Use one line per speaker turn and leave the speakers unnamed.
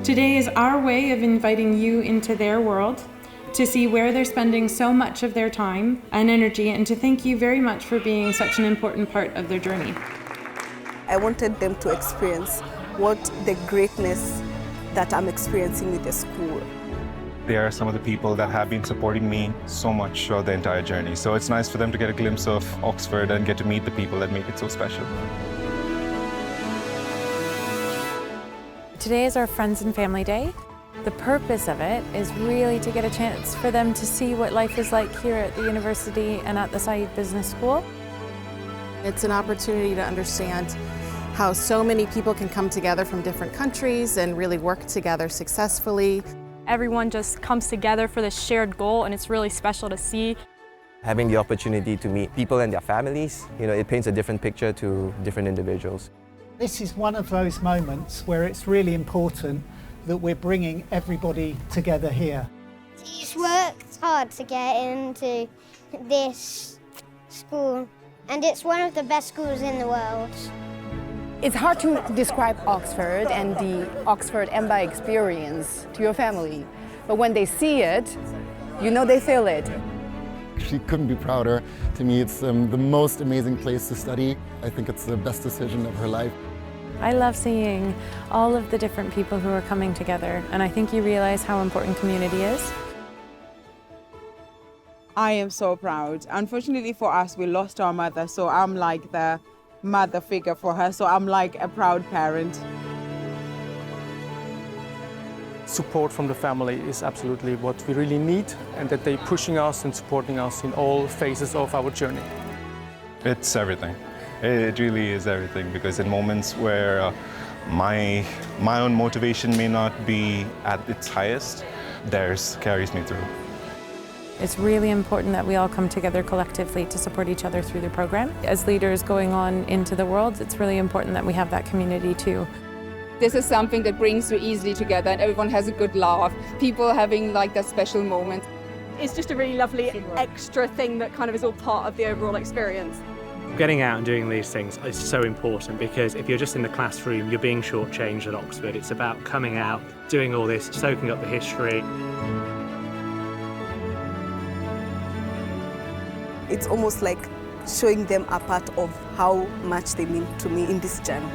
Today is our way of inviting you into their world, to see where they're spending so much of their time and energy, and to thank you very much for being such an important part of their journey.
I wanted them to experience what the greatness that I'm experiencing with the school.
They are some of the people that have been supporting me so much throughout the entire journey. So it's nice for them to get a glimpse of Oxford and get to meet the people that make it so special.
Today is our Friends and Family Day. The purpose of it is really to get a chance for them to see what life is like here at the university and at the Said Business School.
It's an opportunity to understand how so many people can come together from different countries and really work together successfully.
Everyone just comes together for this shared goal, and it's really special to see.
Having the opportunity to meet people and their families, it paints a different picture to different individuals.
This is one of those moments where it's really important that we're bringing everybody together here.
He's worked hard to get into this school, and it's one of the best schools in the world.
It's hard to describe Oxford and the Oxford EMBA experience to your family, but when they see it, they feel it.
She couldn't be prouder. To me, it's the most amazing place to study. I think it's the best decision of her life.
I love seeing all of the different people who are coming together, and I think you realize how important community is.
I am so proud. Unfortunately for us, we lost our mother, so I'm like the mother figure for her, so I'm like a proud parent.
Support from the family is absolutely what we really need, and that they're pushing us and supporting us in all phases of our journey.
It's everything. It really is everything, because in moments where my own motivation may not be at its highest, theirs carries me through.
It's really important that we all come together collectively to support each other through the program. As leaders going on into the world, it's really important that we have that community too.
This is something that brings you easily together, and everyone has a good laugh. People having like that special moment.
It's just a really lovely extra thing that kind of is all part of the overall experience.
Getting out and doing these things is so important, because if you're just in the classroom, you're being shortchanged at Oxford. It's about coming out, doing all this, soaking up the history.
It's almost like showing them a part of how much they mean to me in this journey.